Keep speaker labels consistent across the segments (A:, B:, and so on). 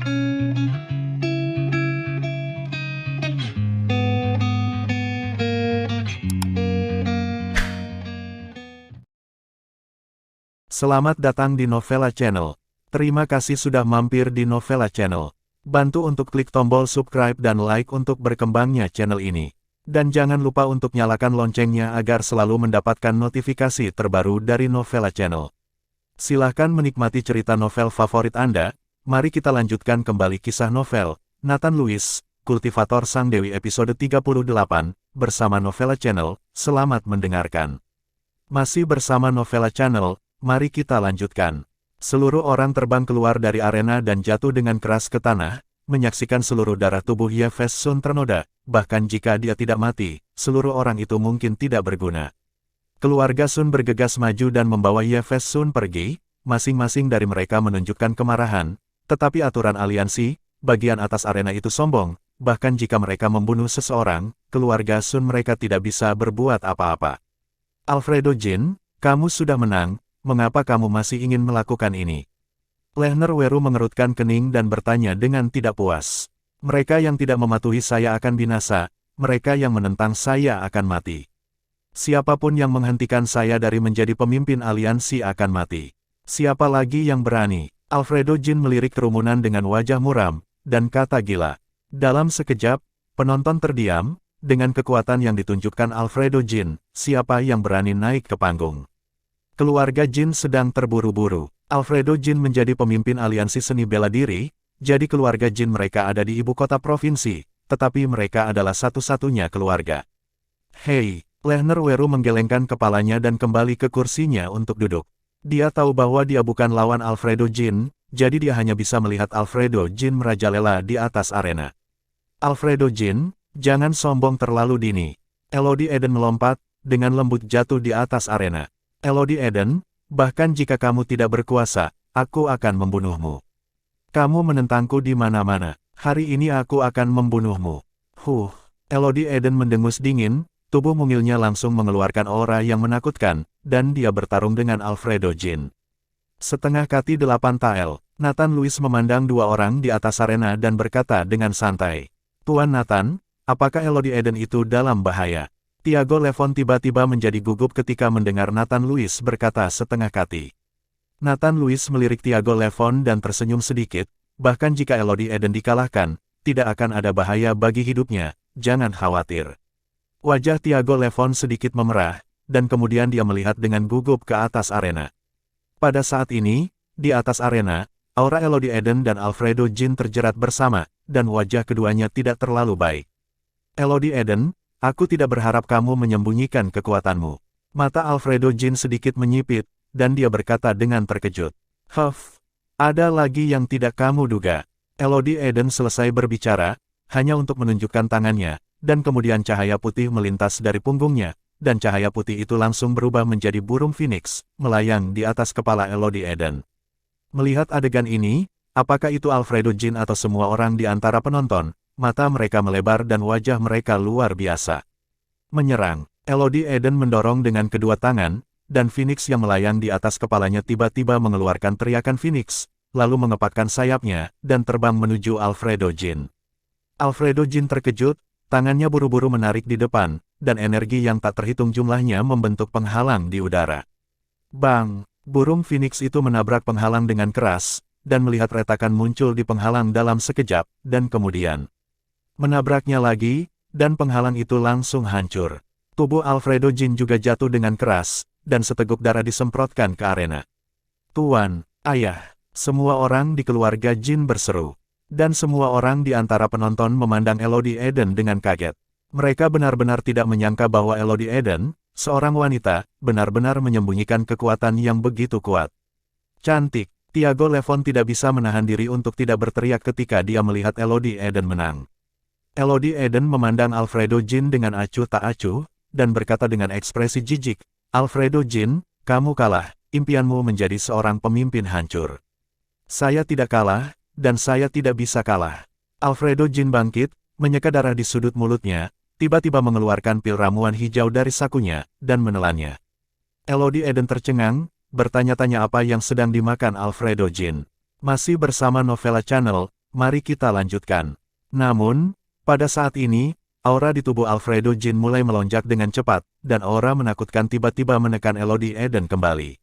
A: Selamat datang di Novella Channel. Terima kasih sudah mampir di Novella Channel. Bantu untuk klik tombol subscribe dan like untuk berkembangnya channel ini. Dan jangan lupa untuk nyalakan loncengnya agar selalu mendapatkan notifikasi terbaru dari Novella Channel. Silahkan menikmati cerita novel favorit Anda. Mari kita lanjutkan kembali kisah novel Nathan Lewis, Kultivator Sang Dewi episode 38, bersama Novella Channel. Selamat mendengarkan. Masih bersama Novella Channel. Mari kita lanjutkan. Seluruh orang terbang keluar dari arena dan jatuh dengan keras ke tanah, menyaksikan seluruh darah tubuh Yves Sun ternoda, bahkan jika dia tidak mati, seluruh orang itu mungkin tidak berguna. Keluarga Sun bergegas maju dan membawa Yves Sun pergi, masing-masing dari mereka menunjukkan kemarahan, tetapi aturan aliansi, bagian atas arena itu sombong, bahkan jika mereka membunuh seseorang, keluarga Sun mereka tidak bisa berbuat apa-apa. Alfredo Jin, kamu sudah menang. Mengapa kamu masih ingin melakukan ini? Lehner Weru mengerutkan kening dan bertanya dengan tidak puas. Mereka yang tidak mematuhi saya akan binasa, mereka yang menentang saya akan mati. Siapapun yang menghentikan saya dari menjadi pemimpin aliansi akan mati. Siapa lagi yang berani? Alfredo Jin melirik kerumunan dengan wajah muram, dan kata gila. Dalam sekejap, penonton terdiam, dengan kekuatan yang ditunjukkan Alfredo Jin, siapa yang berani naik ke panggung? Keluarga Jin sedang terburu-buru. Alfredo Jin menjadi pemimpin aliansi seni bela diri, jadi keluarga Jin mereka ada di ibu kota provinsi, tetapi mereka adalah satu-satunya keluarga. Hei, Lehner Weru menggelengkan kepalanya dan kembali ke kursinya untuk duduk. Dia tahu bahwa dia bukan lawan Alfredo Jin, jadi dia hanya bisa melihat Alfredo Jin merajalela di atas arena. Alfredo Jin, jangan sombong terlalu dini. Elodie Eden melompat, dengan lembut jatuh di atas arena. Elodie Eden, bahkan jika kamu tidak berkuasa, aku akan membunuhmu. Kamu menentangku di mana-mana, hari ini aku akan membunuhmu. Elodie Eden mendengus dingin, tubuh mungilnya langsung mengeluarkan aura yang menakutkan, dan dia bertarung dengan Alfredo Jin. Setengah kaki 8 tael, Nathan Lewis memandang dua orang di atas arena dan berkata dengan santai. Tuan Nathan, apakah Elodie Eden itu dalam bahaya? Tiago Levon tiba-tiba menjadi gugup ketika mendengar Nathan Lewis berkata setengah kaki. Nathan Lewis melirik Tiago Levon dan tersenyum sedikit, bahkan jika Elodie Eden dikalahkan, tidak akan ada bahaya bagi hidupnya, jangan khawatir. Wajah Tiago Levon sedikit memerah, dan kemudian dia melihat dengan gugup ke atas arena. Pada saat ini, di atas arena, aura Elodie Eden dan Alfredo Jin terjerat bersama, dan wajah keduanya tidak terlalu baik. Elodie Eden, aku tidak berharap kamu menyembunyikan kekuatanmu. Mata Alfredo Jin sedikit menyipit, dan dia berkata dengan terkejut. Ada lagi yang tidak kamu duga. Elodie Eden selesai berbicara, hanya untuk menunjukkan tangannya, dan kemudian cahaya putih melintas dari punggungnya, dan cahaya putih itu langsung berubah menjadi burung phoenix, melayang di atas kepala Elodie Eden. Melihat adegan ini, apakah itu Alfredo Jin atau semua orang di antara penonton? Mata mereka melebar dan wajah mereka luar biasa. Menyerang, Elodie Eden mendorong dengan kedua tangan, dan Phoenix yang melayang di atas kepalanya tiba-tiba mengeluarkan teriakan Phoenix, lalu mengepakkan sayapnya, dan terbang menuju Alfredo Jin. Alfredo Jin terkejut, tangannya buru-buru menarik di depan, dan energi yang tak terhitung jumlahnya membentuk penghalang di udara. Bang! Burung Phoenix itu menabrak penghalang dengan keras, dan melihat retakan muncul di penghalang dalam sekejap, dan kemudian menabraknya lagi, dan penghalang itu langsung hancur. Tubuh Alfredo Jin juga jatuh dengan keras, dan seteguk darah disemprotkan ke arena. Tuan, ayah, semua orang di keluarga Jin berseru. Dan semua orang di antara penonton memandang Elodie Eden dengan kaget. Mereka benar-benar tidak menyangka bahwa Elodie Eden, seorang wanita, benar-benar menyembunyikan kekuatan yang begitu kuat. Cantik, Tiago Levon tidak bisa menahan diri untuk tidak berteriak ketika dia melihat Elodie Eden menang. Elodie Eden memandang Alfredo Jin dengan acuh tak acuh, dan berkata dengan ekspresi jijik, Alfredo Jin, kamu kalah, impianmu menjadi seorang pemimpin hancur. Saya tidak kalah, dan saya tidak bisa kalah. Alfredo Jin bangkit, menyeka darah di sudut mulutnya, tiba-tiba mengeluarkan pil ramuan hijau dari sakunya, dan menelannya. Elodie Eden tercengang, bertanya-tanya apa yang sedang dimakan Alfredo Jin. Masih bersama Novella Channel, mari kita lanjutkan. Namun, pada saat ini, aura di tubuh Alfredo Jin mulai melonjak dengan cepat, dan aura menakutkan tiba-tiba menekan Elodie Eden kembali.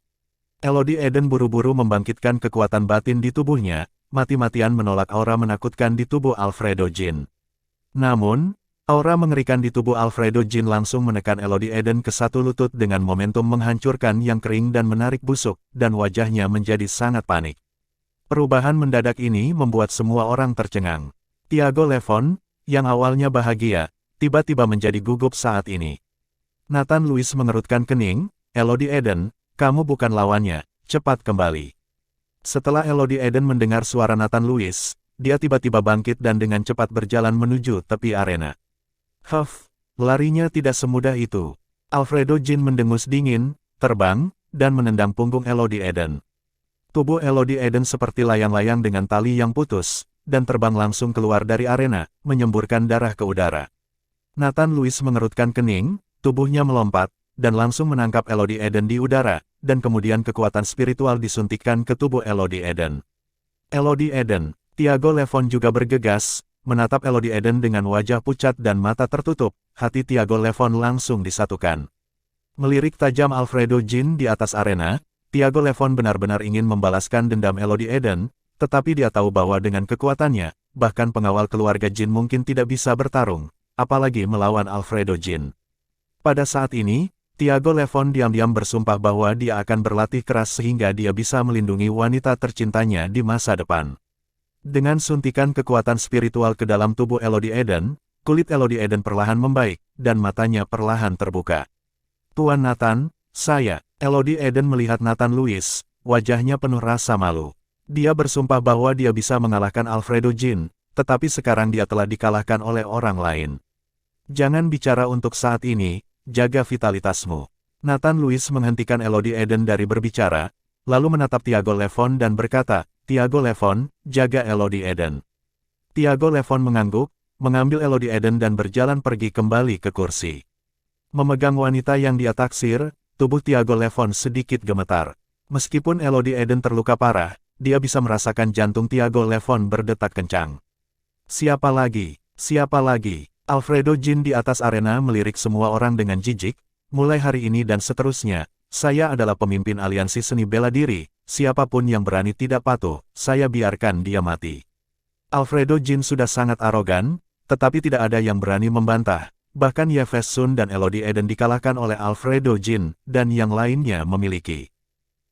A: Elodie Eden buru-buru membangkitkan kekuatan batin di tubuhnya, mati-matian menolak aura menakutkan di tubuh Alfredo Jin. Namun, aura mengerikan di tubuh Alfredo Jin langsung menekan Elodie Eden ke satu lutut dengan momentum menghancurkan yang kering dan menarik busuk, dan wajahnya menjadi sangat panik. Perubahan mendadak ini membuat semua orang tercengang. Tiago Levon, yang awalnya bahagia, tiba-tiba menjadi gugup saat ini. Nathan Louis mengerutkan kening, Elodie Eden, kamu bukan lawannya, cepat kembali. Setelah Elodie Eden mendengar suara Nathan Louis, dia tiba-tiba bangkit dan dengan cepat berjalan menuju tepi arena. Larinya tidak semudah itu. Alfredo Jin mendengus dingin, terbang, dan menendang punggung Elodie Eden. Tubuh Elodie Eden seperti layang-layang dengan tali yang putus, dan terbang langsung keluar dari arena, menyemburkan darah ke udara. Nathan Louis mengerutkan kening, tubuhnya melompat, dan langsung menangkap Elodie Eden di udara, dan kemudian kekuatan spiritual disuntikkan ke tubuh Elodie Eden. Elodie Eden, Tiago Levon juga bergegas, menatap Elodie Eden dengan wajah pucat dan mata tertutup, hati Tiago Levon langsung disatukan. Melirik tajam Alfredo Jin di atas arena, Tiago Levon benar-benar ingin membalaskan dendam Elodie Eden, tetapi dia tahu bahwa dengan kekuatannya, bahkan pengawal keluarga Jin mungkin tidak bisa bertarung, apalagi melawan Alfredo Jin. Pada saat ini, Tiago Levon diam-diam bersumpah bahwa dia akan berlatih keras sehingga dia bisa melindungi wanita tercintanya di masa depan. Dengan suntikan kekuatan spiritual ke dalam tubuh Elodie Eden, kulit Elodie Eden perlahan membaik, dan matanya perlahan terbuka. Tuan Nathan, Elodie Eden melihat Nathan Louis, wajahnya penuh rasa malu. Dia bersumpah bahwa dia bisa mengalahkan Alfredo Jin, tetapi sekarang dia telah dikalahkan oleh orang lain. Jangan bicara untuk saat ini, jaga vitalitasmu. Nathan Louis menghentikan Elodie Eden dari berbicara, lalu menatap Tiago Levon dan berkata, Tiago Levon, jaga Elodie Eden. Tiago Levon mengangguk, mengambil Elodie Eden dan berjalan pergi kembali ke kursi. Memegang wanita yang dia taksir, tubuh Tiago Levon sedikit gemetar. Meskipun Elodie Eden terluka parah, dia bisa merasakan jantung Tiago Levon berdetak kencang. Siapa lagi? Siapa lagi? Alfredo Jin di atas arena melirik semua orang dengan jijik, mulai hari ini dan seterusnya, saya adalah pemimpin aliansi seni bela diri, siapapun yang berani tidak patuh, saya biarkan dia mati. Alfredo Jin sudah sangat arogan, tetapi tidak ada yang berani membantah. Bahkan Yves Sun dan Elodie Eden dikalahkan oleh Alfredo Jin, dan yang lainnya memiliki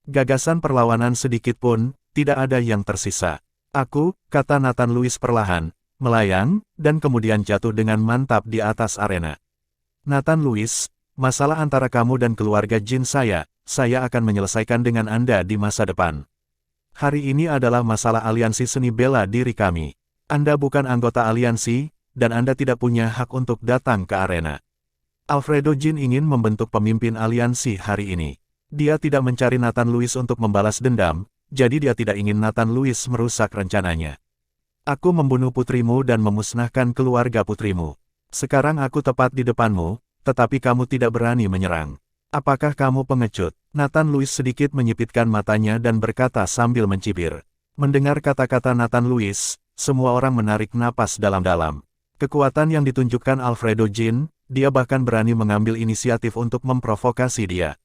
A: gagasan perlawanan sedikit pun, tidak ada yang tersisa. Aku, kata Nathan Louis perlahan, melayang, dan kemudian jatuh dengan mantap di atas arena. Nathan Louis, masalah antara kamu dan keluarga Jin saya akan menyelesaikan dengan Anda di masa depan. Hari ini adalah masalah aliansi seni bela diri kami. Anda bukan anggota aliansi, dan Anda tidak punya hak untuk datang ke arena. Alfredo Jin ingin membentuk pemimpin aliansi hari ini. Dia tidak mencari Nathan Louis untuk membalas dendam, jadi dia tidak ingin Nathan Louis merusak rencananya. Aku membunuh putrimu dan memusnahkan keluarga putrimu. Sekarang aku tepat di depanmu, tetapi kamu tidak berani menyerang. Apakah kamu pengecut? Nathan Louis sedikit menyipitkan matanya dan berkata sambil mencibir. Mendengar kata-kata Nathan Louis, semua orang menarik napas dalam-dalam. Kekuatan yang ditunjukkan Alfredo Jin, dia bahkan berani mengambil inisiatif untuk memprovokasi dia.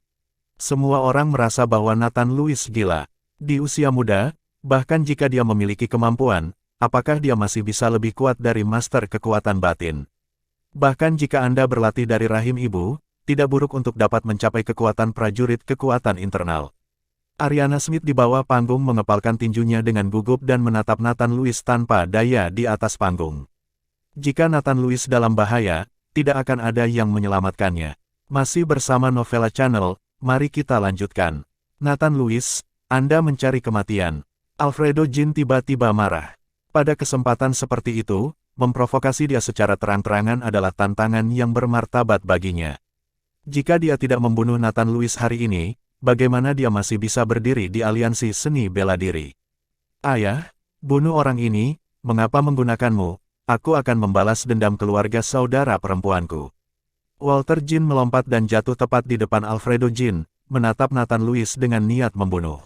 A: Semua orang merasa bahwa Nathan Louis gila. Di usia muda, bahkan jika dia memiliki kemampuan, apakah dia masih bisa lebih kuat dari master kekuatan batin? Bahkan jika Anda berlatih dari rahim ibu, tidak buruk untuk dapat mencapai kekuatan prajurit kekuatan internal. Ariana Smith di bawah panggung mengepalkan tinjunya dengan gugup dan menatap Nathan Louis tanpa daya di atas panggung. Jika Nathan Louis dalam bahaya, tidak akan ada yang menyelamatkannya. Masih bersama Novella Channel, mari kita lanjutkan. Nathan Louis, Anda mencari kematian. Alfredo Jin tiba-tiba marah. Pada kesempatan seperti itu, memprovokasi dia secara terang-terangan adalah tantangan yang bermartabat baginya. Jika dia tidak membunuh Nathan Louis hari ini, bagaimana dia masih bisa berdiri di aliansi seni bela diri? Ayah, bunuh orang ini, mengapa menggunakanmu? Aku akan membalas dendam keluarga saudara perempuanku. Walter Jin melompat dan jatuh tepat di depan Alfredo Jin, menatap Nathan Louis dengan niat membunuh.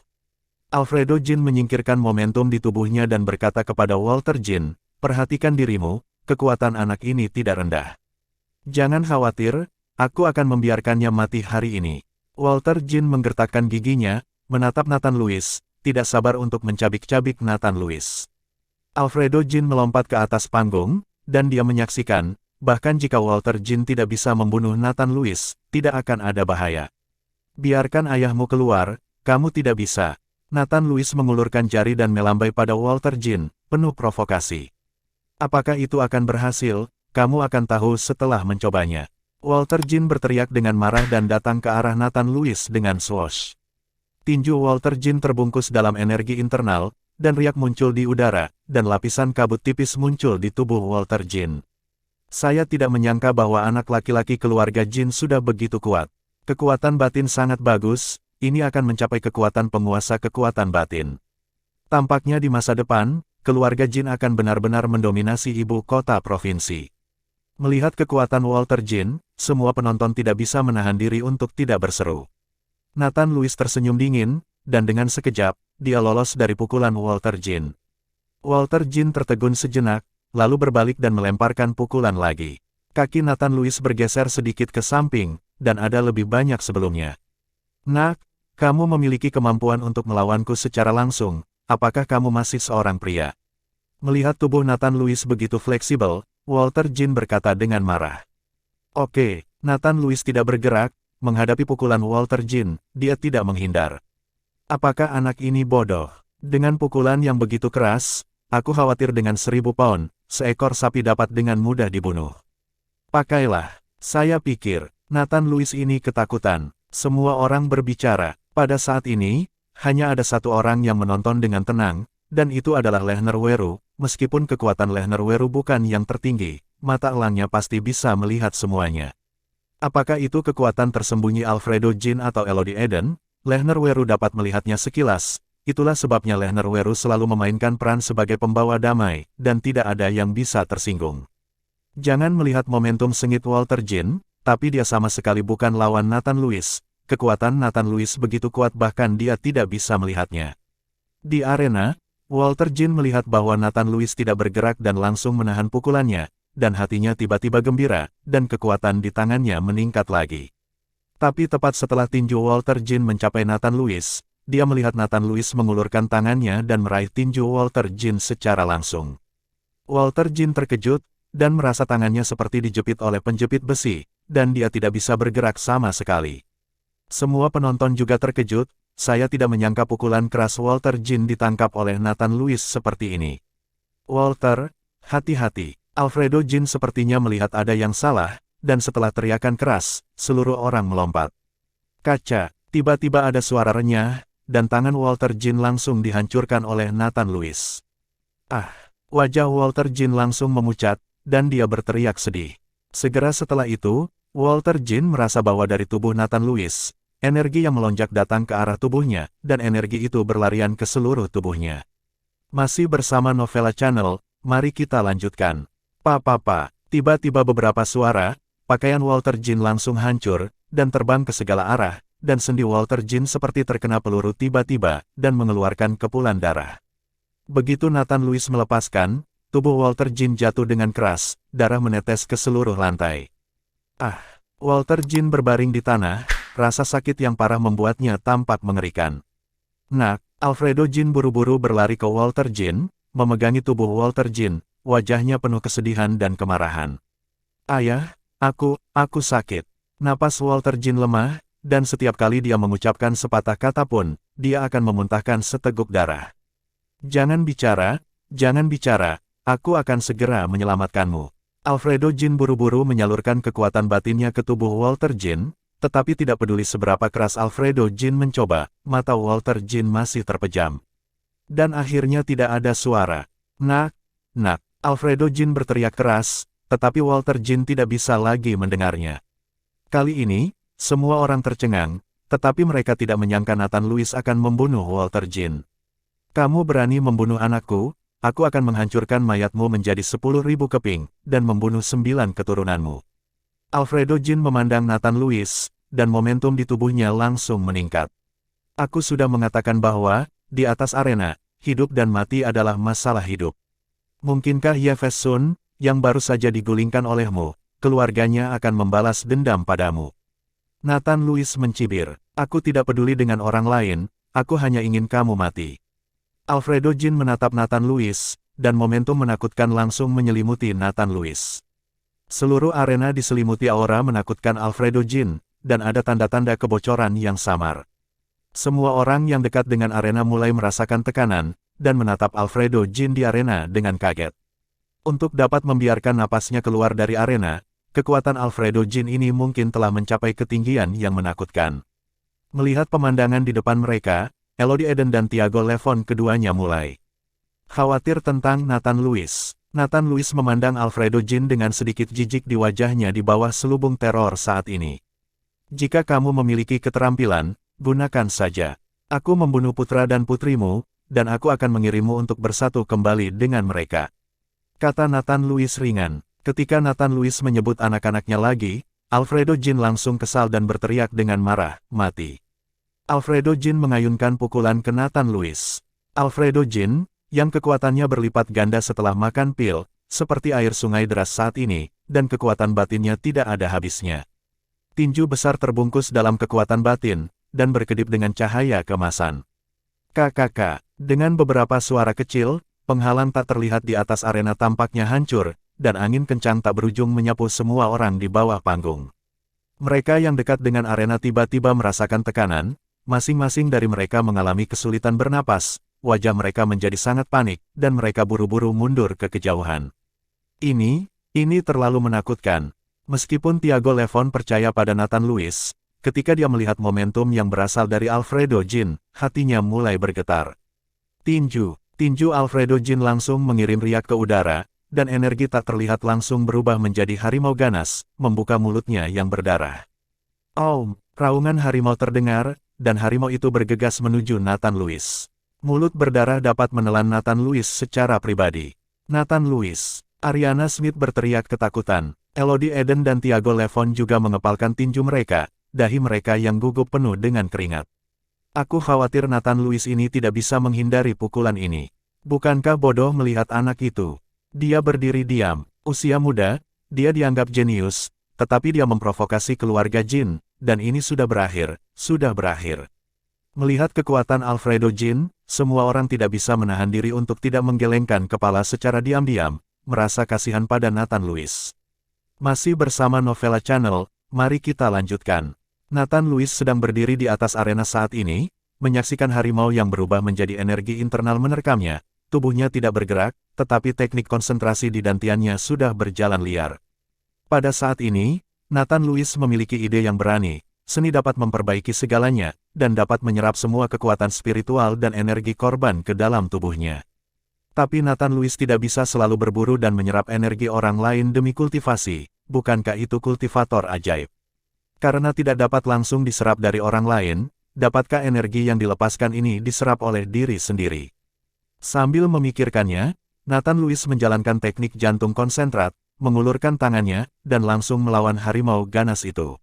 A: Alfredo Jin menyingkirkan momentum di tubuhnya dan berkata kepada Walter Jin, perhatikan dirimu, kekuatan anak ini tidak rendah. Jangan khawatir, aku akan membiarkannya mati hari ini. Walter Jin menggertakkan giginya, menatap Nathan Lewis, tidak sabar untuk mencabik-cabik Nathan Lewis. Alfredo Jin melompat ke atas panggung, dan dia menyaksikan, bahkan jika Walter Jin tidak bisa membunuh Nathan Lewis, tidak akan ada bahaya. Biarkan ayahmu keluar, kamu tidak bisa. Nathan Lewis mengulurkan jari dan melambai pada Walter Jin, penuh provokasi. Apakah itu akan berhasil? Kamu akan tahu setelah mencobanya. Walter Jin berteriak dengan marah dan datang ke arah Nathan Lewis dengan swoosh. Tinju Walter Jin terbungkus dalam energi internal, dan riak muncul di udara, dan lapisan kabut tipis muncul di tubuh Walter Jin. Saya tidak menyangka bahwa anak laki-laki keluarga Jin sudah begitu kuat. Kekuatan batin sangat bagus, ini akan mencapai kekuatan penguasa kekuatan batin. Tampaknya di masa depan, keluarga Jin akan benar-benar mendominasi ibu kota provinsi. Melihat kekuatan Walter Jin, semua penonton tidak bisa menahan diri untuk tidak berseru. Nathan Lewis tersenyum dingin, dan dengan sekejap, dia lolos dari pukulan Walter Jin. Walter Jin tertegun sejenak, lalu berbalik dan melemparkan pukulan lagi. Kaki Nathan Lewis bergeser sedikit ke samping, dan ada lebih banyak sebelumnya. Nak, kamu memiliki kemampuan untuk melawanku secara langsung, apakah kamu masih seorang pria? Melihat tubuh Nathan Lewis begitu fleksibel, Walter Jin berkata dengan marah. Oke, Nathan Lewis tidak bergerak, menghadapi pukulan Walter Jin, dia tidak menghindar. Apakah anak ini bodoh? Dengan pukulan yang begitu keras, aku khawatir dengan 1000 pound, seekor sapi dapat dengan mudah dibunuh. Pakailah, saya pikir, Nathan Lewis ini ketakutan. Semua orang berbicara. Pada saat ini, hanya ada satu orang yang menonton dengan tenang, dan itu adalah Lehner Weru. Meskipun kekuatan Lehner Weru bukan yang tertinggi, mata elangnya pasti bisa melihat semuanya. Apakah itu kekuatan tersembunyi Alfredo Jin atau Elodie Eden? Lehner Weru dapat melihatnya sekilas. Itulah sebabnya Lehner Weru selalu memainkan peran sebagai pembawa damai, dan tidak ada yang bisa tersinggung. Jangan melihat momentum sengit Walter Jin, tapi dia sama sekali bukan lawan Nathan Lewis. Kekuatan Nathan Lewis begitu kuat bahkan dia tidak bisa melihatnya. Di arena, Walter Jin melihat bahwa Nathan Lewis tidak bergerak dan langsung menahan pukulannya, dan hatinya tiba-tiba gembira, dan kekuatan di tangannya meningkat lagi. Tapi tepat setelah tinju Walter Jin mencapai Nathan Lewis, dia melihat Nathan Lewis mengulurkan tangannya dan meraih tinju Walter Jin secara langsung. Walter Jin terkejut, dan merasa tangannya seperti dijepit oleh penjepit besi, dan dia tidak bisa bergerak sama sekali. Semua penonton juga terkejut, saya tidak menyangka pukulan keras Walter Jin ditangkap oleh Nathan Lewis seperti ini. Walter, hati-hati, Alfredo Jin sepertinya melihat ada yang salah, dan setelah teriakan keras, seluruh orang melompat. Kaca, tiba-tiba ada suara renyah, dan tangan Walter Jin langsung dihancurkan oleh Nathan Lewis. Ah, wajah Walter Jin langsung memucat, dan dia berteriak sedih. Segera setelah itu, Walter Jin merasa bahwa dari tubuh Nathan Lewis, energi yang melonjak datang ke arah tubuhnya, dan energi itu berlarian ke seluruh tubuhnya. Masih bersama Novella Channel, mari kita lanjutkan. Tiba-tiba beberapa suara, pakaian Walter Jin langsung hancur, dan terbang ke segala arah, dan sendi Walter Jin seperti terkena peluru tiba-tiba, dan mengeluarkan kepulan darah. Begitu Nathan Lewis melepaskan, tubuh Walter Jin jatuh dengan keras, darah menetes ke seluruh lantai. Ah, Walter Jin berbaring di tanah, rasa sakit yang parah membuatnya tampak mengerikan. Nak, Alfredo Jin buru-buru berlari ke Walter Jin, memegangi tubuh Walter Jin, wajahnya penuh kesedihan dan kemarahan. Ayah, aku sakit. Napas Walter Jin lemah, dan setiap kali dia mengucapkan sepatah kata pun, dia akan memuntahkan seteguk darah. Jangan bicara, aku akan segera menyelamatkanmu. Alfredo Jin buru-buru menyalurkan kekuatan batinnya ke tubuh Walter Jin, tetapi tidak peduli seberapa keras Alfredo Jin mencoba, mata Walter Jin masih terpejam. Dan akhirnya tidak ada suara. Nak, Alfredo Jin berteriak keras, tetapi Walter Jin tidak bisa lagi mendengarnya. Kali ini, semua orang tercengang, tetapi mereka tidak menyangka Nathan Lewis akan membunuh Walter Jin. Kamu berani membunuh anakku? Aku akan menghancurkan mayatmu menjadi 10.000 keping, dan membunuh 9 keturunanmu. Alfredo Jin memandang Nathan Lewis, dan momentum di tubuhnya langsung meningkat. Aku sudah mengatakan bahwa, di atas arena, hidup dan mati adalah masalah hidup. Mungkinkah Yves Sun, yang baru saja digulingkan olehmu, keluarganya akan membalas dendam padamu? Nathan Louis mencibir, aku tidak peduli dengan orang lain, aku hanya ingin kamu mati. Alfredo Jin menatap Nathan Louis, dan momentum menakutkan langsung menyelimuti Nathan Louis. Seluruh arena diselimuti aura menakutkan Alfredo Jin, dan ada tanda-tanda kebocoran yang samar. Semua orang yang dekat dengan arena mulai merasakan tekanan, dan menatap Alfredo Jin di arena dengan kaget. Untuk dapat membiarkan napasnya keluar dari arena, kekuatan Alfredo Jin ini mungkin telah mencapai ketinggian yang menakutkan. Melihat pemandangan di depan mereka, Elodie Eden dan Thiago Levon keduanya mulai khawatir tentang Nathan Louis. Nathan Louis memandang Alfredo Jin dengan sedikit jijik di wajahnya di bawah selubung teror saat ini. Jika kamu memiliki keterampilan, gunakan saja. Aku membunuh putra dan putrimu, dan aku akan mengirimmu untuk bersatu kembali dengan mereka. Kata Nathan Louis ringan. Ketika Nathan Louis menyebut anak-anaknya lagi, Alfredo Jin langsung kesal dan berteriak dengan marah, mati. Alfredo Jin mengayunkan pukulan ke Nathan Louis. Alfredo Jin, yang kekuatannya berlipat ganda setelah makan pil, seperti air sungai deras saat ini, dan kekuatan batinnya tidak ada habisnya. Tinju besar terbungkus dalam kekuatan batin, dan berkedip dengan cahaya kemasan. KKK, dengan beberapa suara kecil, penghalang tak terlihat di atas arena tampaknya hancur, dan angin kencang tak berujung menyapu semua orang di bawah panggung. Mereka yang dekat dengan arena tiba-tiba merasakan tekanan, masing-masing dari mereka mengalami kesulitan bernapas, wajah mereka menjadi sangat panik, dan mereka buru-buru mundur ke kejauhan. Ini terlalu menakutkan. Meskipun Thiago Levon percaya pada Nathan Louis, ketika dia melihat momentum yang berasal dari Alfredo Jin, hatinya mulai bergetar. Tinju Alfredo Jin langsung mengirim riak ke udara, dan energi tak terlihat langsung berubah menjadi harimau ganas, membuka mulutnya yang berdarah. Raungan harimau terdengar, dan harimau itu bergegas menuju Nathan Louis. Mulut berdarah dapat menelan Nathan Louis secara pribadi. Nathan Louis, Ariana Smith berteriak ketakutan. Elodie Eden dan Thiago Levon juga mengepalkan tinju mereka, dahi mereka yang gugup penuh dengan keringat. Aku khawatir Nathan Louis ini tidak bisa menghindari pukulan ini. Bukankah bodoh melihat anak itu? Dia berdiri diam, usia muda, dia dianggap jenius, tetapi dia memprovokasi keluarga Jin, dan ini sudah berakhir. Melihat kekuatan Alfredo Jin, semua orang tidak bisa menahan diri untuk tidak menggelengkan kepala secara diam-diam, merasa kasihan pada Nathan Louis. Masih bersama Novella Channel, mari kita lanjutkan. Nathan Louis sedang berdiri di atas arena saat ini, menyaksikan harimau yang berubah menjadi energi internal menerkamnya, tubuhnya tidak bergerak, tetapi teknik konsentrasi di dantiannya sudah berjalan liar. Pada saat ini, Nathan Louis memiliki ide yang berani, seni dapat memperbaiki segalanya, dan dapat menyerap semua kekuatan spiritual dan energi korban ke dalam tubuhnya. Tapi Nathan Louis tidak bisa selalu berburu dan menyerap energi orang lain demi kultivasi, bukankah itu kultivator ajaib? Karena tidak dapat langsung diserap dari orang lain, dapatkah energi yang dilepaskan ini diserap oleh diri sendiri? Sambil memikirkannya, Nathan Louis menjalankan teknik jantung konsentrat, mengulurkan tangannya, dan langsung melawan harimau ganas itu.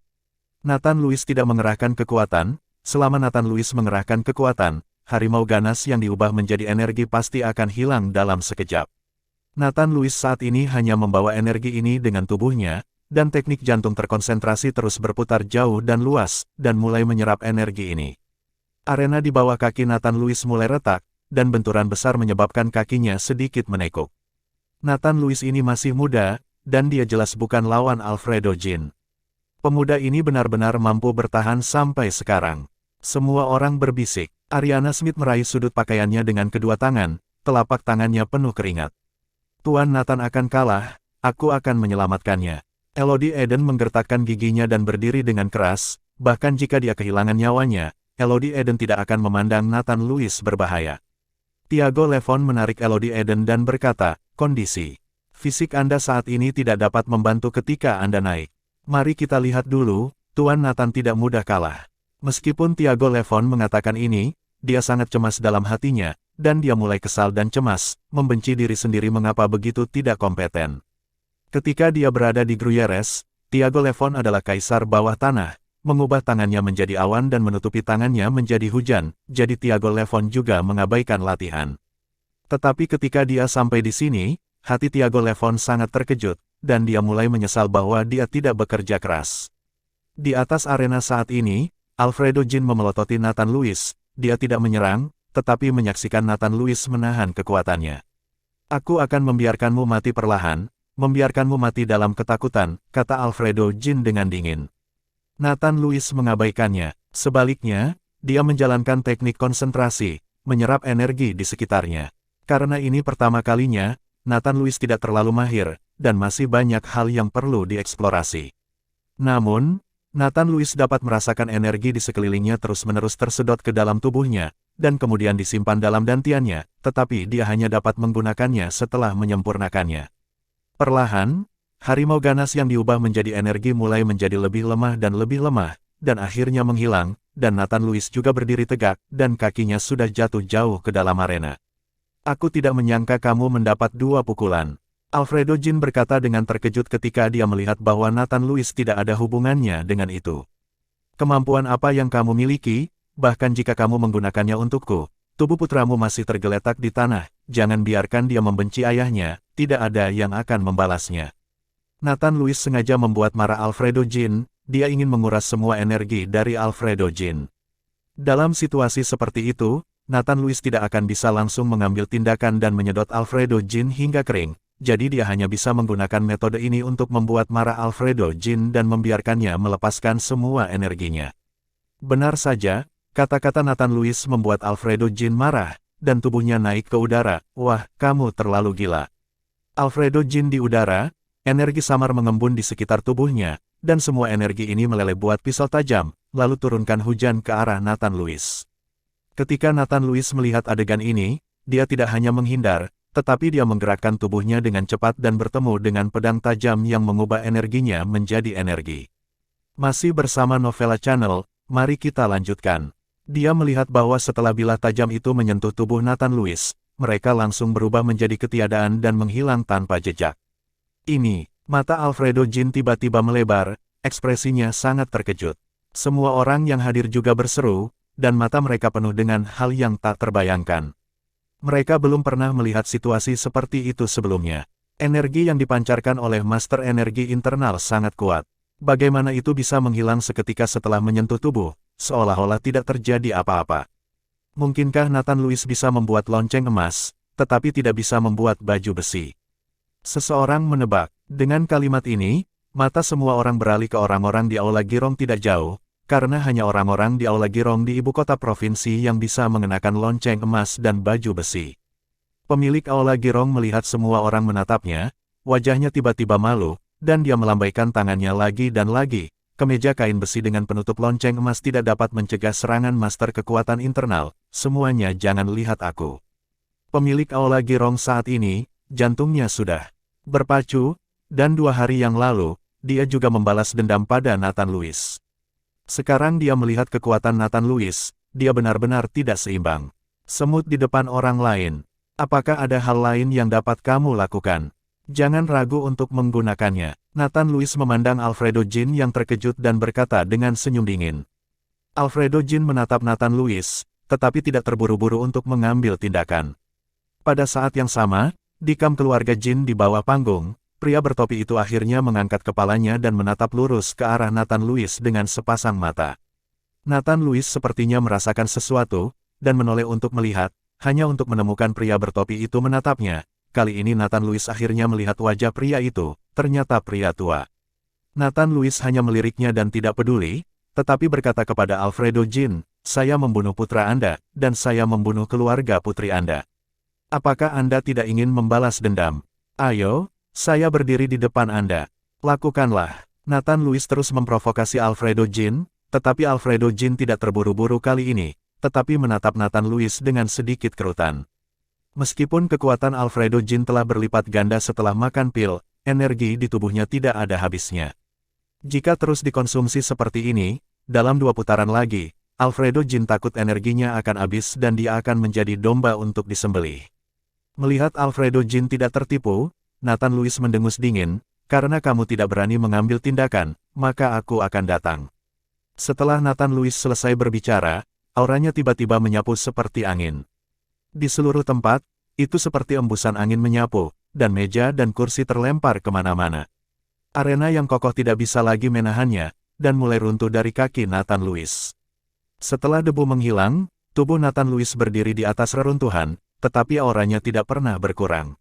A: Nathan Louis tidak mengerahkan kekuatan, selama Nathan Louis mengerahkan kekuatan, harimau ganas yang diubah menjadi energi pasti akan hilang dalam sekejap. Nathan Louis saat ini hanya membawa energi ini dengan tubuhnya, dan teknik jantung terkonsentrasi terus berputar jauh dan luas, dan mulai menyerap energi ini. Arena di bawah kaki Nathan Louis mulai retak, dan benturan besar menyebabkan kakinya sedikit menekuk. Nathan Louis ini masih muda, dan dia jelas bukan lawan Alfredo Jin. Pemuda ini benar-benar mampu bertahan sampai sekarang. Semua orang berbisik. Ariana Smith meraih sudut pakaiannya dengan kedua tangan, telapak tangannya penuh keringat. Tuan Nathan akan kalah, aku akan menyelamatkannya. Elodie Eden menggertakkan giginya dan berdiri dengan keras, bahkan jika dia kehilangan nyawanya, Elodie Eden tidak akan memandang Nathan Louis berbahaya. Thiago Levon menarik Elodie Eden dan berkata, kondisi fisik Anda saat ini tidak dapat membantu ketika Anda naik. Mari kita lihat dulu, Tuan Nathan tidak mudah kalah. Meskipun Thiago Levon mengatakan ini, dia sangat cemas dalam hatinya, dan dia mulai kesal dan cemas, membenci diri sendiri mengapa begitu tidak kompeten. Ketika dia berada di Gruyères, Thiago Levon adalah kaisar bawah tanah, mengubah tangannya menjadi awan dan menutupi tangannya menjadi hujan, jadi Tiago Levon juga mengabaikan latihan. Tetapi ketika dia sampai di sini, hati Tiago Levon sangat terkejut, dan dia mulai menyesal bahwa dia tidak bekerja keras. Di atas arena saat ini, Alfredo Jin memelototi Nathan Lewis. Dia tidak menyerang, tetapi menyaksikan Nathan Lewis menahan kekuatannya. Aku akan membiarkanmu mati perlahan, membiarkanmu mati dalam ketakutan, kata Alfredo Jin dengan dingin. Nathan Lewis mengabaikannya. Sebaliknya, dia menjalankan teknik konsentrasi, menyerap energi di sekitarnya. Karena ini pertama kalinya, Nathan Lewis tidak terlalu mahir, dan masih banyak hal yang perlu dieksplorasi. Namun, Nathan Lewis dapat merasakan energi di sekelilingnya terus-menerus tersedot ke dalam tubuhnya, dan kemudian disimpan dalam dantiannya, tetapi dia hanya dapat menggunakannya setelah menyempurnakannya. Perlahan, harimau ganas yang diubah menjadi energi mulai menjadi lebih lemah, dan akhirnya menghilang, dan Nathan Lewis juga berdiri tegak, dan kakinya sudah jatuh jauh ke dalam arena. Aku tidak menyangka kamu mendapat 2 pukulan. Alfredo Jin berkata dengan terkejut ketika dia melihat bahwa Nathan Lewis tidak ada hubungannya dengan itu. Kemampuan apa yang kamu miliki, bahkan jika kamu menggunakannya untukku, tubuh putramu masih tergeletak di tanah, jangan biarkan dia membenci ayahnya, tidak ada yang akan membalasnya. Nathan Lewis sengaja membuat marah Alfredo Jin, dia ingin menguras semua energi dari Alfredo Jin. Dalam situasi seperti itu, Nathan Lewis tidak akan bisa langsung mengambil tindakan dan menyedot Alfredo Jin hingga kering. Jadi dia hanya bisa menggunakan metode ini untuk membuat marah Alfredo Jin dan membiarkannya melepaskan semua energinya. Benar saja, kata-kata Nathan Lewis membuat Alfredo Jin marah, dan tubuhnya naik ke udara. Wah, kamu terlalu gila. Alfredo Jin di udara, energi samar mengembun di sekitar tubuhnya, dan semua energi ini meleleh buat pisau tajam, lalu turunkan hujan ke arah Nathan Lewis. Ketika Nathan Lewis melihat adegan ini, dia tidak hanya menghindar, tetapi dia menggerakkan tubuhnya dengan cepat dan bertemu dengan pedang tajam yang mengubah energinya menjadi energi. Masih bersama Novella Channel, mari kita lanjutkan. Dia melihat bahwa setelah bilah tajam itu menyentuh tubuh Nathan Lewis, mereka langsung berubah menjadi ketiadaan dan menghilang tanpa jejak. Ini, mata Alfredo Jin tiba-tiba melebar, ekspresinya sangat terkejut. Semua orang yang hadir juga berseru, dan mata mereka penuh dengan hal yang tak terbayangkan. Mereka belum pernah melihat situasi seperti itu sebelumnya. Energi yang dipancarkan oleh Master Energi Internal sangat kuat. Bagaimana itu bisa menghilang seketika setelah menyentuh tubuh, seolah-olah tidak terjadi apa-apa. Mungkinkah Nathan Lewis bisa membuat lonceng emas, tetapi tidak bisa membuat baju besi? Seseorang menebak. Dengan kalimat ini, mata semua orang beralih ke orang-orang di Aula Girong tidak jauh, karena hanya orang-orang di Aula Girong di ibu kota provinsi yang bisa mengenakan lonceng emas dan baju besi. Pemilik Aula Girong melihat semua orang menatapnya, wajahnya tiba-tiba malu, dan dia melambaikan tangannya lagi dan lagi. Kemeja kain besi dengan penutup lonceng emas tidak dapat mencegah serangan master kekuatan internal, semuanya jangan lihat aku. Pemilik Aula Girong saat ini, jantungnya sudah berpacu, dan 2 hari yang lalu, dia juga membalas dendam pada Nathan Lewis. Sekarang dia melihat kekuatan Nathan Lewis, dia benar-benar tidak seimbang. Semut di depan orang lain. Apakah ada hal lain yang dapat kamu lakukan? Jangan ragu untuk menggunakannya. Nathan Lewis memandang Alfredo Jin yang terkejut dan berkata dengan senyum dingin. Alfredo Jin menatap Nathan Lewis, tetapi tidak terburu-buru untuk mengambil tindakan. Pada saat yang sama, di kamp keluarga Jin di bawah panggung, pria bertopi itu akhirnya mengangkat kepalanya dan menatap lurus ke arah Nathan Lewis dengan sepasang mata. Nathan Lewis sepertinya merasakan sesuatu, dan menoleh untuk melihat, hanya untuk menemukan pria bertopi itu menatapnya. Kali ini Nathan Lewis akhirnya melihat wajah pria itu, ternyata pria tua. Nathan Lewis hanya meliriknya dan tidak peduli, tetapi berkata kepada Alfredo Jin, saya membunuh putra Anda, dan saya membunuh keluarga putri Anda. Apakah Anda tidak ingin membalas dendam? Ayo, saya berdiri di depan Anda. Lakukanlah. Nathan Lewis terus memprovokasi Alfredo Jin, tetapi Alfredo Jin tidak terburu-buru kali ini, tetapi menatap Nathan Lewis dengan sedikit kerutan. Meskipun kekuatan Alfredo Jin telah berlipat ganda setelah makan pil, energi di tubuhnya tidak ada habisnya. Jika terus dikonsumsi seperti ini, dalam 2 putaran lagi, Alfredo Jin takut energinya akan habis dan dia akan menjadi domba untuk disembelih. Melihat Alfredo Jin tidak tertipu, Nathan Lewis mendengus dingin, karena kamu tidak berani mengambil tindakan, maka aku akan datang. Setelah Nathan Louis selesai berbicara, auranya tiba-tiba menyapu seperti angin. Di seluruh tempat, itu seperti embusan angin menyapu, dan meja dan kursi terlempar kemana-mana. Arena yang kokoh tidak bisa lagi menahannya, dan mulai runtuh dari kaki Nathan Louis. Setelah debu menghilang, tubuh Nathan Louis berdiri di atas reruntuhan, tetapi auranya tidak pernah berkurang.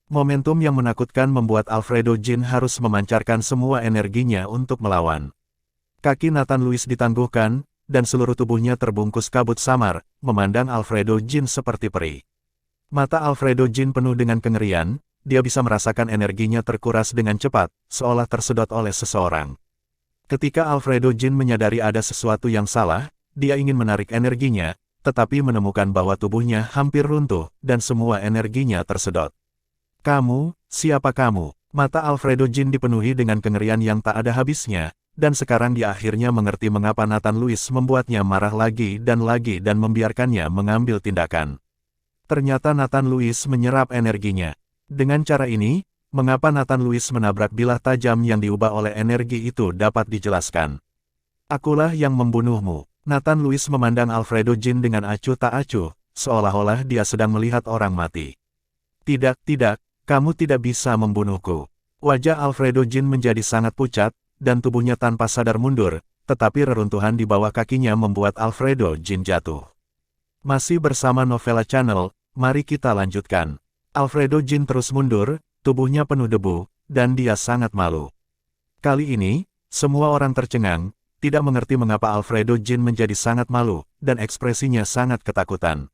A: Momentum yang menakutkan membuat Alfredo Jin harus memancarkan semua energinya untuk melawan. Kaki Nathan Louis ditangguhkan, dan seluruh tubuhnya terbungkus kabut samar, memandang Alfredo Jin seperti peri. Mata Alfredo Jin penuh dengan kengerian, dia bisa merasakan energinya terkuras dengan cepat, seolah tersedot oleh seseorang. Ketika Alfredo Jin menyadari ada sesuatu yang salah, dia ingin menarik energinya, tetapi menemukan bahwa tubuhnya hampir runtuh, dan semua energinya tersedot. Kamu, siapa kamu? Mata Alfredo Jin dipenuhi dengan kengerian yang tak ada habisnya, dan sekarang dia akhirnya mengerti mengapa Nathan Louis membuatnya marah lagi dan membiarkannya mengambil tindakan. Ternyata Nathan Louis menyerap energinya. Dengan cara ini, mengapa Nathan Louis menabrak bilah tajam yang diubah oleh energi itu dapat dijelaskan. Akulah yang membunuhmu. Nathan Louis memandang Alfredo Jin dengan acuh tak acuh, seolah-olah dia sedang melihat orang mati. Tidak, kamu tidak bisa membunuhku. Wajah Alfredo Jin menjadi sangat pucat, dan tubuhnya tanpa sadar mundur, tetapi reruntuhan di bawah kakinya membuat Alfredo Jin jatuh. Masih bersama Novella Channel, mari kita lanjutkan. Alfredo Jin terus mundur, tubuhnya penuh debu, dan dia sangat malu. Kali ini, semua orang tercengang, tidak mengerti mengapa Alfredo Jin menjadi sangat malu, dan ekspresinya sangat ketakutan.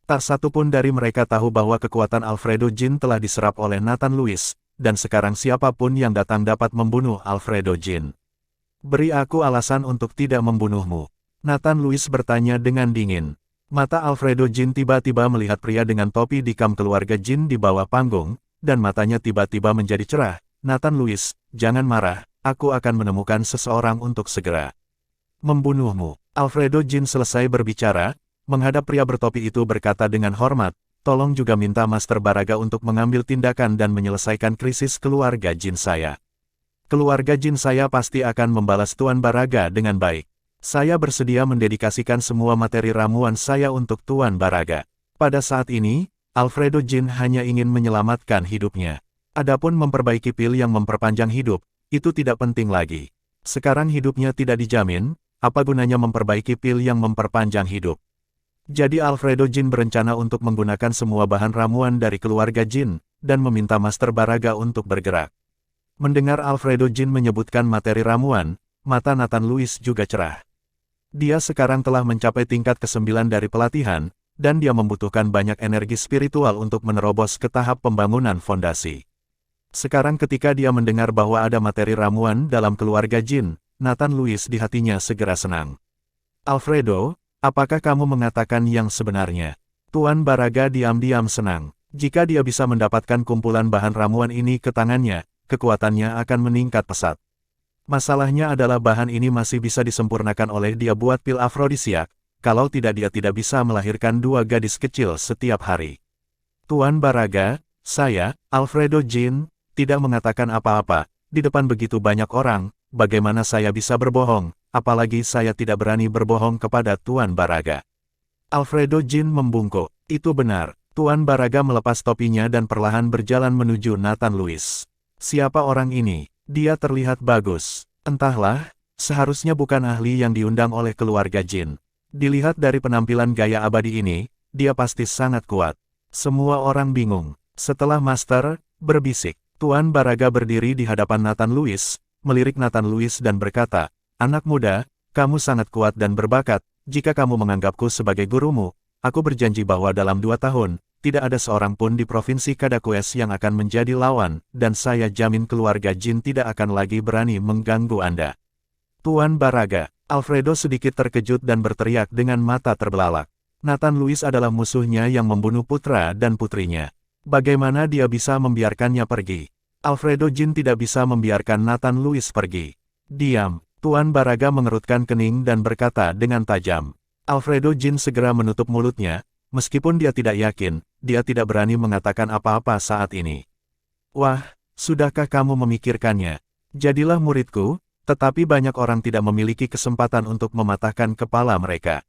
A: Tak satu pun dari mereka tahu bahwa kekuatan Alfredo Jin telah diserap oleh Nathan Louis, dan sekarang siapapun yang datang dapat membunuh Alfredo Jin. Beri aku alasan untuk tidak membunuhmu. Nathan Louis bertanya dengan dingin. Mata Alfredo Jin tiba-tiba melihat pria dengan topi dikam keluarga Jin di bawah panggung, dan matanya tiba-tiba menjadi cerah. Nathan Louis, jangan marah, aku akan menemukan seseorang untuk segera membunuhmu. Alfredo Jin selesai berbicara, menghadap pria bertopi itu berkata dengan hormat, tolong juga minta Master Baraga untuk mengambil tindakan dan menyelesaikan krisis keluarga Jin saya. Keluarga Jin saya pasti akan membalas Tuan Baraga dengan baik. Saya bersedia mendedikasikan semua materi ramuan saya untuk Tuan Baraga. Pada saat ini, Alfredo Jin hanya ingin menyelamatkan hidupnya. Adapun memperbaiki pil yang memperpanjang hidup, itu tidak penting lagi. Sekarang hidupnya tidak dijamin, apa gunanya memperbaiki pil yang memperpanjang hidup? Jadi Alfredo Jin berencana untuk menggunakan semua bahan ramuan dari keluarga Jin, dan meminta Master Baraga untuk bergerak. Mendengar Alfredo Jin menyebutkan materi ramuan, mata Nathan Louis juga cerah. Dia sekarang telah mencapai tingkat ke-9 dari pelatihan, dan dia membutuhkan banyak energi spiritual untuk menerobos ke tahap pembangunan fondasi. Sekarang ketika dia mendengar bahwa ada materi ramuan dalam keluarga Jin, Nathan Louis di hatinya segera senang. Alfredo, apakah kamu mengatakan yang sebenarnya? Tuan Baraga diam-diam senang. Jika dia bisa mendapatkan kumpulan bahan ramuan ini ke tangannya, kekuatannya akan meningkat pesat. Masalahnya adalah bahan ini masih bisa disempurnakan oleh dia buat pil afrodisiak, kalau tidak dia tidak bisa melahirkan 2 gadis kecil setiap hari. Tuan Baraga, saya, Alfredo Jin, tidak mengatakan apa-apa, di depan begitu banyak orang, bagaimana saya bisa berbohong? Apalagi saya tidak berani berbohong kepada Tuan Baraga. Alfredo Jin membungkuk. Itu benar. Tuan Baraga melepas topinya dan perlahan berjalan menuju Nathan Louis. Siapa orang ini? Dia terlihat bagus. Entahlah, seharusnya bukan ahli yang diundang oleh keluarga Jin. Dilihat dari penampilan gaya abadi ini, dia pasti sangat kuat. Semua orang bingung. Setelah Master berbisik, Tuan Baraga berdiri di hadapan Nathan Louis, melirik Nathan Louis dan berkata, anak muda, kamu sangat kuat dan berbakat, jika kamu menganggapku sebagai gurumu, aku berjanji bahwa dalam 2 tahun, tidak ada seorang pun di Provinsi Kadakues yang akan menjadi lawan, dan saya jamin keluarga Jin tidak akan lagi berani mengganggu Anda. Tuan Baraga, Alfredo sedikit terkejut dan berteriak dengan mata terbelalak. Nathan Louis adalah musuhnya yang membunuh putra dan putrinya. Bagaimana dia bisa membiarkannya pergi? Alfredo Jin tidak bisa membiarkan Nathan Louis pergi. Diam. Tuan Baraga mengerutkan kening dan berkata dengan tajam. Alfredo Jin segera menutup mulutnya, meskipun dia tidak yakin, dia tidak berani mengatakan apa-apa saat ini. Wah, sudahkah kamu memikirkannya? Jadilah muridku, Tetapi banyak orang tidak memiliki kesempatan untuk mematahkan kepala mereka.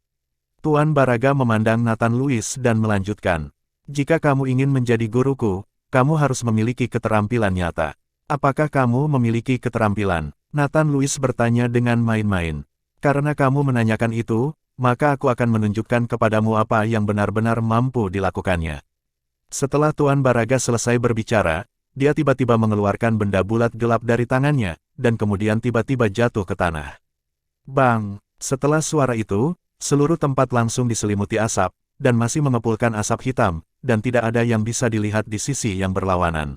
A: Tuan Baraga memandang Nathan Louis dan melanjutkan. Jika kamu ingin menjadi guruku, kamu harus memiliki keterampilan nyata. Apakah kamu memiliki keterampilan? Nathan Louis bertanya dengan main-main. Karena kamu menanyakan itu, maka aku akan menunjukkan kepadamu apa yang benar-benar mampu dilakukannya. Setelah Tuan Baraga selesai berbicara, dia tiba-tiba mengeluarkan benda bulat gelap dari tangannya, dan kemudian tiba-tiba jatuh ke tanah. Bang! Setelah suara itu, seluruh tempat langsung diselimuti asap, dan masih mengepulkan asap hitam, dan tidak ada yang bisa dilihat di sisi yang berlawanan.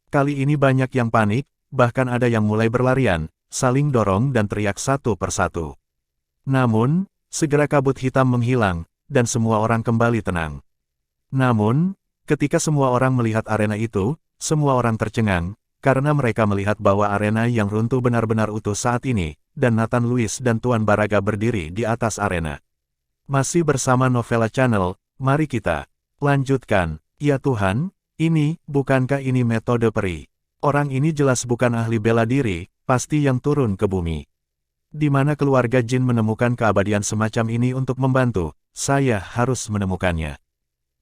A: Kali ini banyak yang panik, bahkan ada yang mulai berlarian, saling dorong dan teriak satu persatu. Namun, segera kabut hitam menghilang, dan semua orang kembali tenang. Namun, ketika semua orang melihat arena itu, semua orang tercengang, karena mereka melihat bahwa arena yang runtuh benar-benar utuh saat ini, dan Nathan Louis dan Tuan Baraga berdiri di atas arena. Masih bersama Novella Channel, mari kita lanjutkan. Ya Tuhan, bukankah ini metode peri? Orang ini jelas bukan ahli bela diri, pasti yang turun ke bumi. Di mana keluarga Jin menemukan keabadian semacam ini untuk membantu, saya harus menemukannya.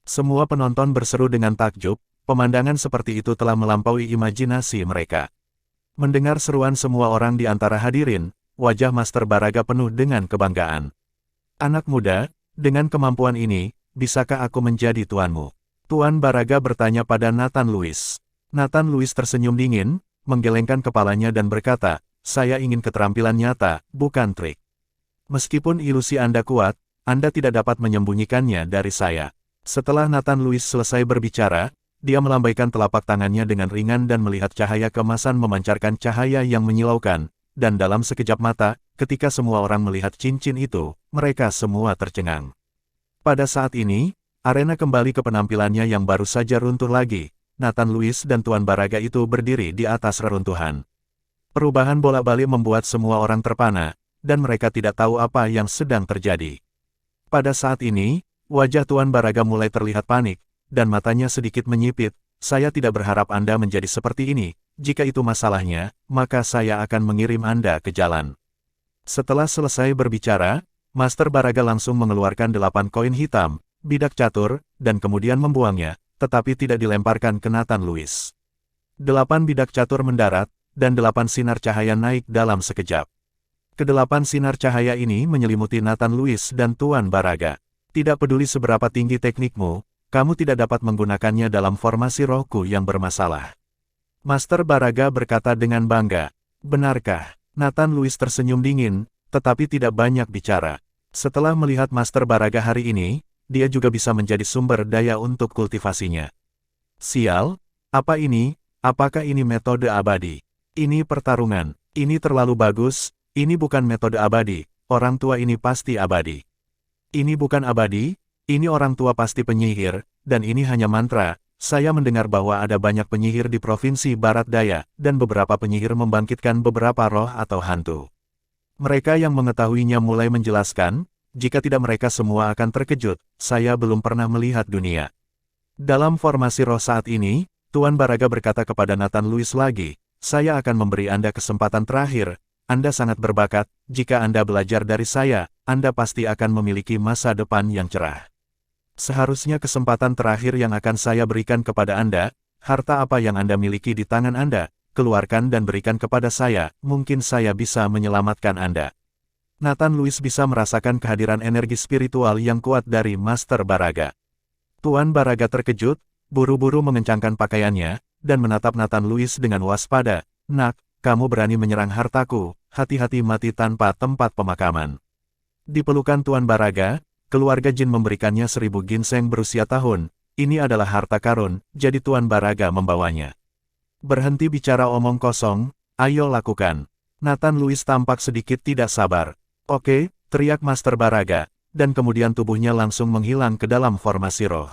A: Semua penonton berseru dengan takjub, pemandangan seperti itu telah melampaui imajinasi mereka. Mendengar seruan semua orang di antara hadirin, wajah Master Baraga penuh dengan kebanggaan. Anak muda, dengan kemampuan ini, bisakah aku menjadi tuanmu? Tuan Baraga bertanya pada Nathan Louis. Nathan Louis tersenyum dingin, menggelengkan kepalanya dan berkata, saya ingin keterampilan nyata, bukan trik. Meskipun ilusi Anda kuat, Anda tidak dapat menyembunyikannya dari saya. Setelah Nathan Louis selesai berbicara, dia melambaikan telapak tangannya dengan ringan dan melihat cahaya keemasan memancarkan cahaya yang menyilaukan, dan dalam sekejap mata, ketika semua orang melihat cincin itu, mereka semua tercengang. Pada saat ini, arena kembali ke penampilannya yang baru saja runtuh lagi. Nathan Louis dan Tuan Baraga itu berdiri di atas reruntuhan. Perubahan bolak-balik membuat semua orang terpana, dan mereka tidak tahu apa yang sedang terjadi. Pada saat ini, wajah Tuan Baraga mulai terlihat panik, dan matanya sedikit menyipit. Saya tidak berharap Anda menjadi seperti ini. Jika itu masalahnya, maka saya akan mengirim Anda ke jalan. Setelah selesai berbicara, Master Baraga langsung mengeluarkan 8 koin hitam, bidak catur, dan kemudian membuangnya, tetapi tidak dilemparkan ke Nathan Louis. 8 bidak catur mendarat, dan 8 sinar cahaya naik dalam sekejap. Kedelapan sinar cahaya ini menyelimuti Nathan Louis dan Tuan Baraga. Tidak peduli seberapa tinggi teknikmu, kamu tidak dapat menggunakannya dalam formasi rohku yang bermasalah. Master Baraga berkata dengan bangga. Benarkah? Nathan Louis tersenyum dingin, tetapi tidak banyak bicara. Setelah melihat Master Baraga hari ini, dia juga bisa menjadi sumber daya untuk kultivasinya. Sial, apa ini? Apakah ini metode abadi? Ini pertarungan. Ini terlalu bagus, ini bukan metode abadi, orang tua ini pasti abadi. Ini bukan abadi, ini orang tua pasti penyihir, dan ini hanya mantra. Saya mendengar bahwa ada banyak penyihir di Provinsi Barat Daya, dan beberapa penyihir membangkitkan beberapa roh atau hantu. Mereka yang mengetahuinya mulai menjelaskan, jika tidak mereka semua akan terkejut, saya belum pernah melihat dunia. Dalam formasi roh saat ini, Tuan Baraga berkata kepada Nathan Louis lagi, saya akan memberi Anda kesempatan terakhir, Anda sangat berbakat, jika Anda belajar dari saya, Anda pasti akan memiliki masa depan yang cerah. Seharusnya kesempatan terakhir yang akan saya berikan kepada Anda, harta apa yang Anda miliki di tangan Anda, keluarkan dan berikan kepada saya, mungkin saya bisa menyelamatkan Anda. Nathan Louis bisa merasakan kehadiran energi spiritual yang kuat dari Master Baraga. Tuan Baraga terkejut, buru-buru mengencangkan pakaiannya, dan menatap Nathan Louis dengan waspada. Nak, kamu berani menyerang hartaku, hati-hati mati tanpa tempat pemakaman. Di pelukan Tuan Baraga, keluarga Jin memberikannya 1000 ginseng berusia tahun, ini adalah harta karun, jadi Tuan Baraga membawanya. Berhenti bicara omong kosong, ayo lakukan. Nathan Louis tampak sedikit tidak sabar. Oke, teriak Master Baraga, dan kemudian tubuhnya langsung menghilang ke dalam formasi roh.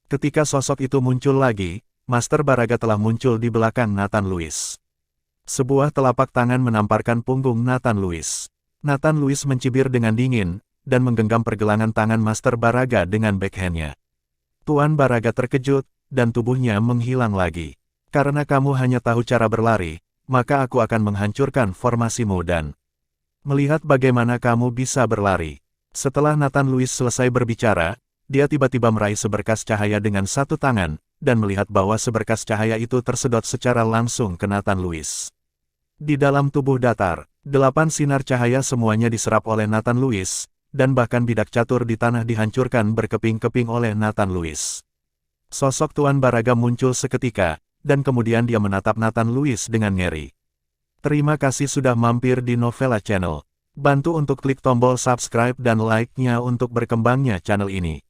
A: Ketika sosok itu muncul lagi, Master Baraga telah muncul di belakang Nathan Louis. Sebuah telapak tangan menamparkan punggung Nathan Louis. Nathan Louis mencibir dengan dingin, dan menggenggam pergelangan tangan Master Baraga dengan backhand-nya. Tuan Baraga terkejut, dan tubuhnya menghilang lagi. Karena kamu hanya tahu cara berlari, maka aku akan menghancurkan formasimu dan melihat bagaimana kamu bisa berlari. Setelah Nathan Lewis selesai berbicara, dia tiba-tiba meraih seberkas cahaya dengan satu tangan, dan melihat bahwa seberkas cahaya itu tersedot secara langsung ke Nathan Lewis. Di dalam tubuh datar, 8 sinar cahaya semuanya diserap oleh Nathan Lewis, dan bahkan bidak catur di tanah dihancurkan berkeping-keping oleh Nathan Lewis. Sosok Tuan Baraga muncul seketika, dan kemudian dia menatap Nathan Lewis dengan ngeri. Terima kasih sudah mampir di Novella Channel. Bantu untuk klik tombol subscribe dan like-nya untuk berkembangnya channel ini.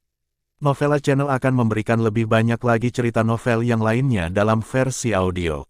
A: Novella Channel akan memberikan lebih banyak lagi cerita novel yang lainnya dalam versi audio.